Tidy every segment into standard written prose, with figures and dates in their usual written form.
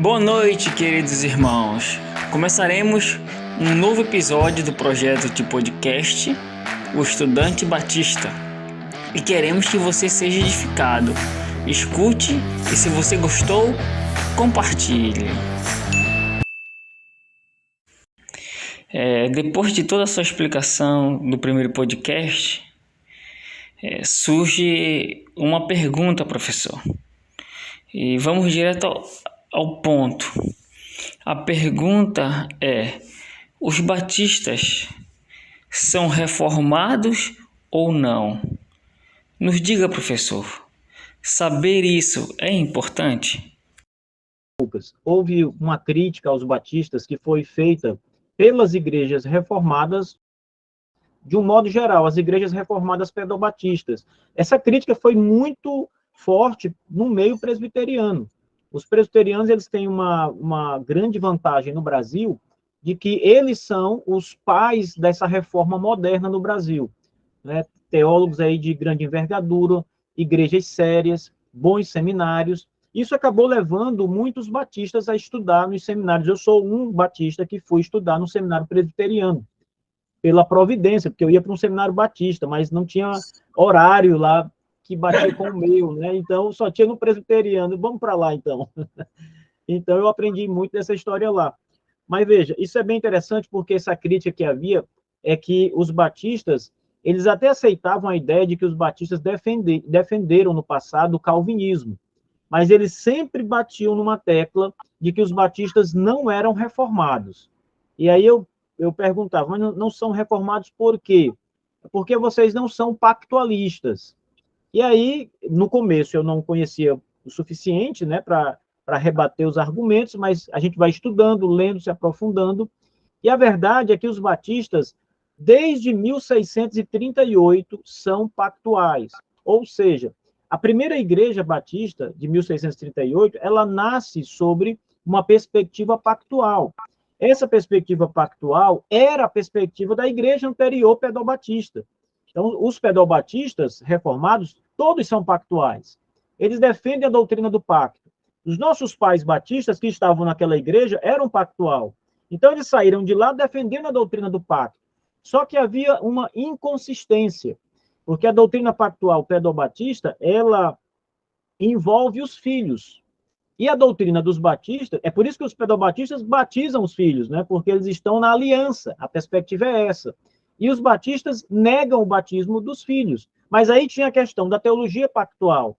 Boa noite, queridos irmãos. Começaremos um novo episódio do projeto de podcast O Estudante Batista. E queremos que você seja edificado. Escute e, se você gostou, compartilhe. Depois de toda a sua explicação do primeiro podcast, surge uma pergunta, professor. E vamos direto ao ponto. A pergunta é: os batistas são reformados ou não? Nos diga, professor, saber isso é importante? Houve uma crítica aos batistas que foi feita pelas igrejas reformadas, de um modo geral, as igrejas reformadas pedobatistas. Essa crítica foi muito forte no meio presbiteriano. Os presbiterianos, eles têm uma grande vantagem no Brasil, de que eles são os pais dessa reforma moderna no Brasil, né? Teólogos aí de grande envergadura, igrejas sérias, bons seminários. Isso acabou levando muitos batistas a estudar nos seminários. Eu sou um batista que fui estudar no seminário presbiteriano, pela providência, porque eu ia para um seminário batista, mas não tinha horário lá que batia com o meu, né? Então, só tinha no presbiteriano. Vamos para lá, então. Então, eu aprendi muito dessa história lá. Mas, veja, isso é bem interessante, porque essa crítica que havia é que os batistas, eles até aceitavam a ideia de que os batistas defenderam no passado o calvinismo, mas eles sempre batiam numa tecla de que os batistas não eram reformados. E aí eu perguntava, mas não são reformados por quê? Porque vocês não são pactualistas. E aí, no começo, eu não conhecia o suficiente, né, para rebater os argumentos, mas a gente vai estudando, lendo, se aprofundando, e a verdade é que os batistas, desde 1638, são pactuais. Ou seja, a primeira igreja batista, de 1638, ela nasce sobre uma perspectiva pactual. Essa perspectiva pactual era a perspectiva da igreja anterior pedobatista. Então, os pedobatistas reformados, todos são pactuais. Eles defendem a doutrina do pacto. Os nossos pais batistas que estavam naquela igreja eram pactual. Então, eles saíram de lá defendendo a doutrina do pacto. Só que havia uma inconsistência, porque a doutrina pactual pedobatista, ela envolve os filhos. E a doutrina dos batistas, é por isso que os pedobatistas batizam os filhos, né? Porque eles estão na aliança, a perspectiva é essa. E os batistas negam o batismo dos filhos. Mas aí tinha a questão da teologia pactual.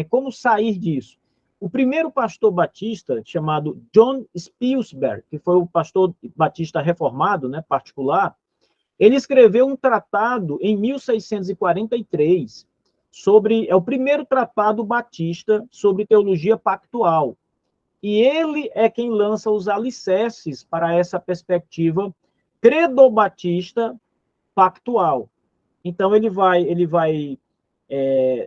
Como sair disso? O primeiro pastor batista, chamado John Spilsberg, que foi o pastor batista reformado, né, particular, ele escreveu um tratado em 1643 é o primeiro tratado batista sobre teologia pactual. E ele é quem lança os alicerces para essa perspectiva credobatista pactual. Então, ele vai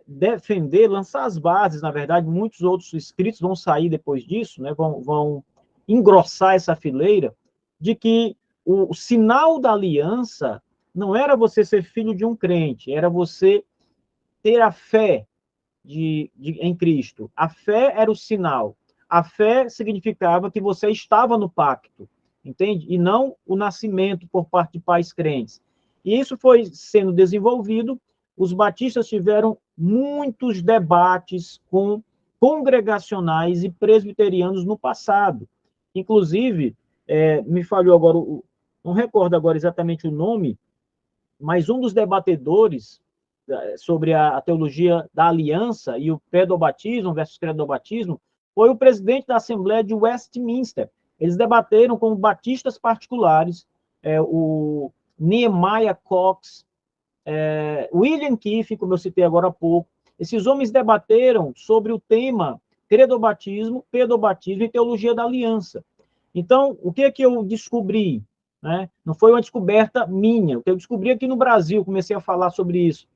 defender, lançar as bases, na verdade, muitos outros escritos vão sair depois disso, né, vão engrossar essa fileira, de que o sinal da aliança não era você ser filho de um crente, era você ter a fé em Cristo. A fé era o sinal. A fé significava que você estava no pacto, entende? E não o nascimento por parte de pais crentes. E isso foi sendo desenvolvido. Os batistas tiveram muitos debates com congregacionais e presbiterianos no passado. Inclusive, me falhou agora, não recordo agora exatamente o nome, mas um dos debatedores sobre a teologia da aliança e o pedobatismo versus credobatismo foi o presidente da Assembleia de Westminster. Eles debateram com batistas particulares, o Nehemiah Cox, William Keefe, como eu citei agora há pouco. Esses homens debateram sobre o tema credobatismo, pedobatismo e teologia da aliança. Então, o que é que eu descobri? Né? Não foi uma descoberta minha. O que eu descobri aqui no Brasil, comecei a falar sobre isso,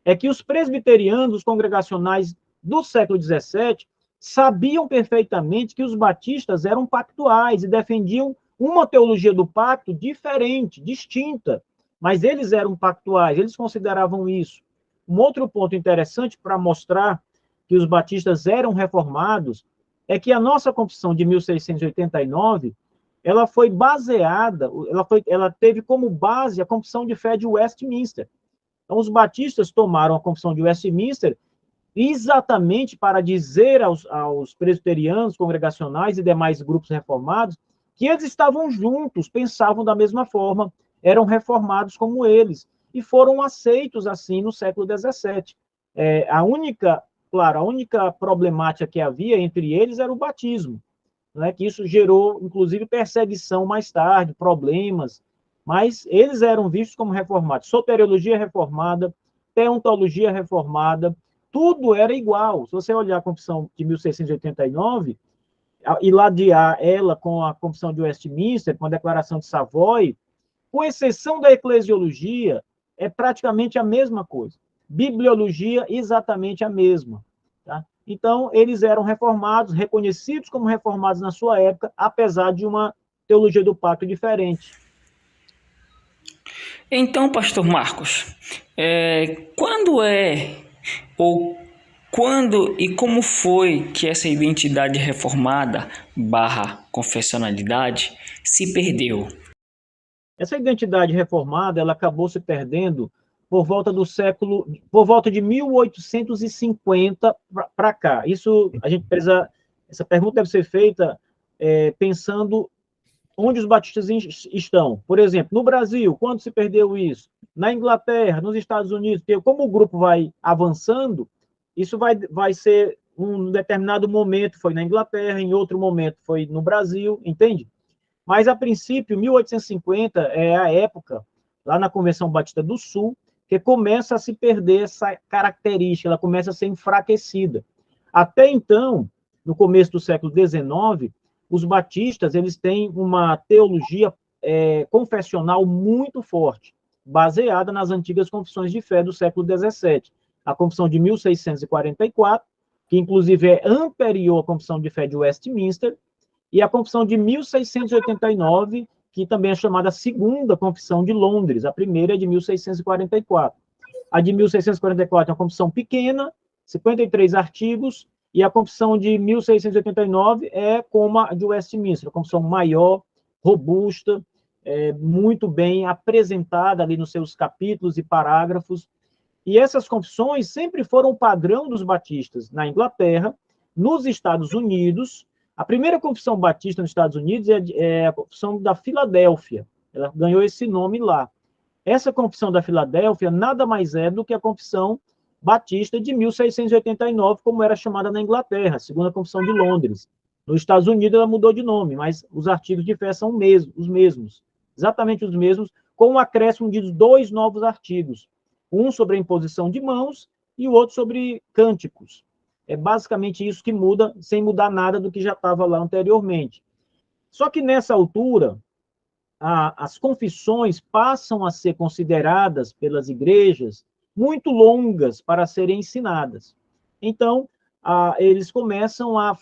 é que os presbiterianos, os congregacionais do século XVII, sabiam perfeitamente que os batistas eram pactuais e defendiam uma teologia do pacto diferente, distinta, mas eles eram pactuais, eles consideravam isso. Um outro ponto interessante para mostrar que os batistas eram reformados é que a nossa Constituição de 1689, ela foi baseada, ela teve como base a Confissão de Fé de Westminster. Então, os batistas tomaram a Confissão de Westminster exatamente para dizer aos presbiterianos, congregacionais e demais grupos reformados que eles estavam juntos, pensavam da mesma forma, eram reformados como eles, e foram aceitos assim no século XVII. A única problemática que havia entre eles era o batismo, né, que isso gerou, inclusive, perseguição mais tarde, problemas, mas eles eram vistos como reformados. Soteriologia reformada, teontologia reformada, tudo era igual. Se você olhar a Confissão de 1689 e ladear ela com a Confissão de Westminster, com a Declaração de Savoy, com exceção da eclesiologia, é praticamente a mesma coisa. Bibliologia, exatamente a mesma. Tá? Então, eles eram reformados, reconhecidos como reformados na sua época, apesar de uma teologia do pacto diferente. Então, pastor Marcos, quando e como foi que essa identidade reformada / confessionalidade se perdeu? Essa identidade reformada, ela acabou se perdendo por volta de 1850 para cá. Essa pergunta deve ser feita pensando onde os batistas estão. Por exemplo, no Brasil, quando se perdeu isso? Na Inglaterra, nos Estados Unidos, porque como o grupo vai avançando, isso vai ser um determinado momento foi na Inglaterra, em outro momento foi no Brasil, entende? Mas, a princípio, 1850 é a época, lá na Convenção Batista do Sul, que começa a se perder essa característica, ela começa a ser enfraquecida. Até então, no começo do século XIX, os batistas eles têm uma teologia confessional muito forte, baseada nas antigas confissões de fé do século XVII. A Confissão de 1644, que inclusive é anterior à Confissão de Fé de Westminster, e a Confissão de 1689, que também é chamada a Segunda Confissão de Londres. A primeira é de 1644. A de 1644 é uma confissão pequena, 53 artigos, e a Confissão de 1689 é como a de Westminster, uma confissão maior, robusta, muito bem apresentada ali nos seus capítulos e parágrafos. E essas confissões sempre foram o padrão dos batistas na Inglaterra, nos Estados Unidos. A primeira confissão batista nos Estados Unidos é a Confissão da Filadélfia. Ela ganhou esse nome lá. Essa Confissão da Filadélfia nada mais é do que a Confissão Batista de 1689, como era chamada na Inglaterra, a Segunda Confissão de Londres. Nos Estados Unidos ela mudou de nome, mas os artigos de fé são os mesmos, exatamente os mesmos, com o acréscimo de 2 novos artigos. Um sobre a imposição de mãos e o outro sobre cânticos. É basicamente isso que muda, sem mudar nada do que já estava lá anteriormente. Só que nessa altura, as confissões passam a ser consideradas pelas igrejas muito longas para serem ensinadas. Então, eles começam a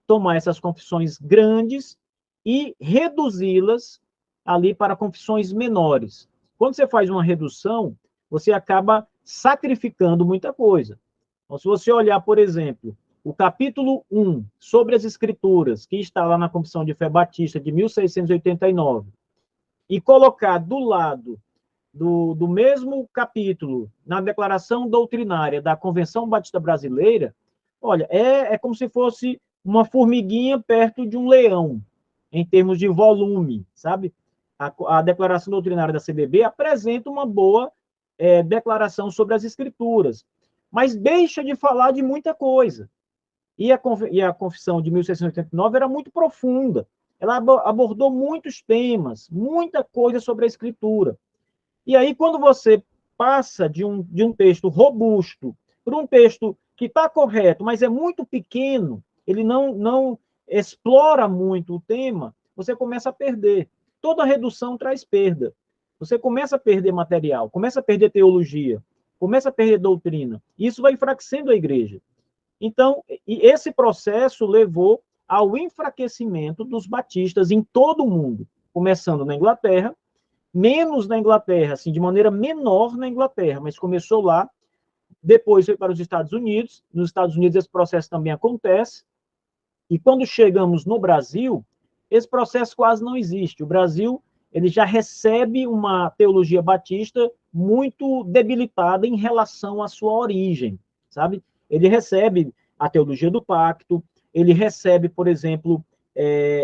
tomar essas confissões grandes e reduzi-las ali para confissões menores. Quando você faz uma redução, você acaba sacrificando muita coisa. Então, se você olhar, por exemplo, o capítulo 1, sobre as Escrituras, que está lá na Confissão de Fé Batista, de 1689, e colocar do lado do mesmo capítulo, na Declaração Doutrinária da Convenção Batista Brasileira, olha, é como se fosse uma formiguinha perto de um leão, em termos de volume, sabe? A Declaração Doutrinária da CBB apresenta uma boa declaração sobre as Escrituras, mas deixa de falar de muita coisa. E a Confissão de 1689 era muito profunda. Ela abordou muitos temas, muita coisa sobre a Escritura. E aí, quando você passa de um texto robusto para um texto que está correto, mas é muito pequeno, ele não explora muito o tema, você começa a perder. Toda redução traz perda. Você começa a perder material, começa a perder teologia, começa a perder doutrina. E isso vai enfraquecendo a igreja. Então, esse processo levou ao enfraquecimento dos batistas em todo o mundo, começando na Inglaterra, menos na Inglaterra, assim, de maneira menor na Inglaterra, mas começou lá, depois foi para os Estados Unidos. Nos Estados Unidos esse processo também acontece, E quando chegamos no Brasil, esse processo quase não existe. O Brasil, ele já recebe uma teologia batista muito debilitada em relação à sua origem, sabe? Ele recebe a teologia do pacto, ele recebe, por exemplo,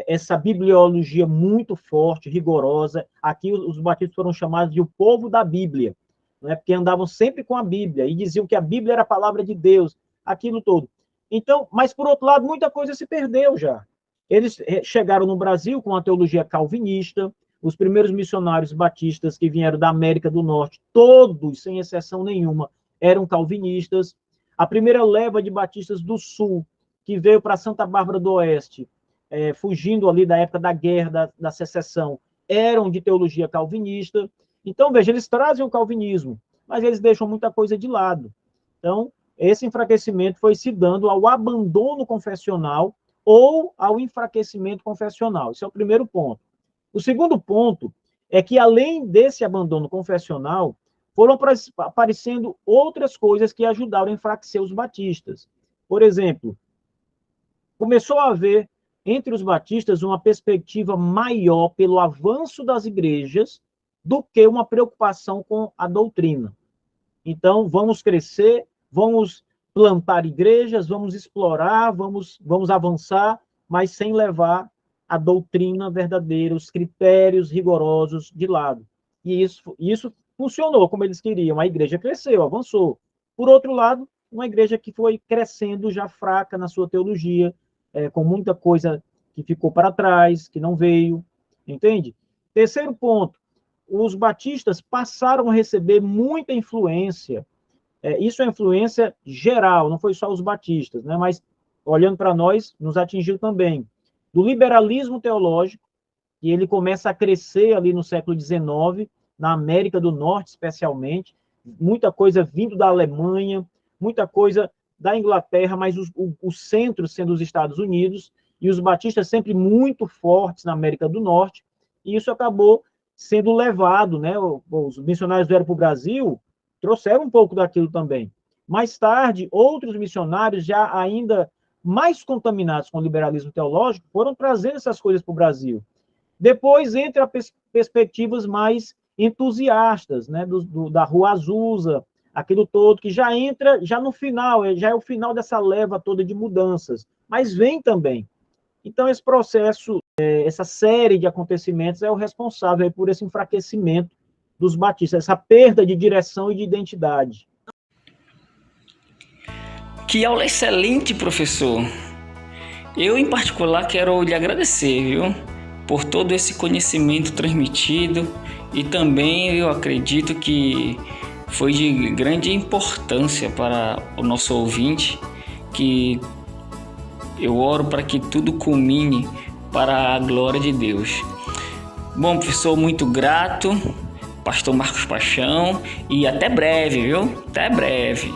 essa bibliologia muito forte, rigorosa. Aqui os batistas foram chamados de o povo da Bíblia, né? Porque andavam sempre com a Bíblia e diziam que a Bíblia era a palavra de Deus, aquilo todo. Então, mas por outro lado, muita coisa se perdeu já. Eles chegaram no Brasil com a teologia calvinista, os primeiros missionários batistas que vieram da América do Norte, todos, sem exceção nenhuma, eram calvinistas. A primeira leva de batistas do Sul, que veio para Santa Bárbara do Oeste, fugindo ali da época da guerra, da secessão, eram de teologia calvinista. Então, veja, eles trazem o calvinismo, mas eles deixam muita coisa de lado. Então, esse enfraquecimento foi se dando ao abandono confessional ou ao enfraquecimento confessional. Esse é o primeiro ponto. O segundo ponto é que, além desse abandono confessional, foram aparecendo outras coisas que ajudaram a enfraquecer os batistas. Por exemplo, começou a haver entre os batistas uma perspectiva maior pelo avanço das igrejas do que uma preocupação com a doutrina. Então, vamos crescer, vamos plantar igrejas, vamos explorar, vamos avançar, mas sem levar a doutrina verdadeira, os critérios rigorosos de lado. E isso funcionou como eles queriam. A igreja cresceu, avançou. Por outro lado, uma igreja que foi crescendo já fraca na sua teologia, com muita coisa que ficou para trás, que não veio, entende? Terceiro ponto, os batistas passaram a receber muita influência. Isso é influência geral, não foi só os batistas, né? Mas, olhando para nós, nos atingiu também. Do liberalismo teológico, e ele começa a crescer ali no século XIX, na América do Norte, especialmente, muita coisa vindo da Alemanha, muita coisa da Inglaterra, mas o centro sendo os Estados Unidos, e os batistas sempre muito fortes na América do Norte, e isso acabou sendo levado, né? Os missionários vieram para o Brasil, trouxeram um pouco daquilo também. Mais tarde, outros missionários, já ainda mais contaminados com o liberalismo teológico, foram trazendo essas coisas para o Brasil. Depois entra perspectivas mais entusiastas, né? Da Rua Azusa, aquilo todo, que já entra já no final, já é o final dessa leva toda de mudanças, mas vem também. Então, esse processo, essa série de acontecimentos é o responsável por esse enfraquecimento dos batistas, essa perda de direção e de identidade. Que aula excelente, professor! Eu, em particular, quero lhe agradecer, viu? Por todo esse conhecimento transmitido, e também eu acredito que foi de grande importância para o nosso ouvinte, que eu oro para que tudo culmine para a glória de Deus. Bom, professor, muito grato, pastor Marcos Paixão, e até breve, viu? Até breve.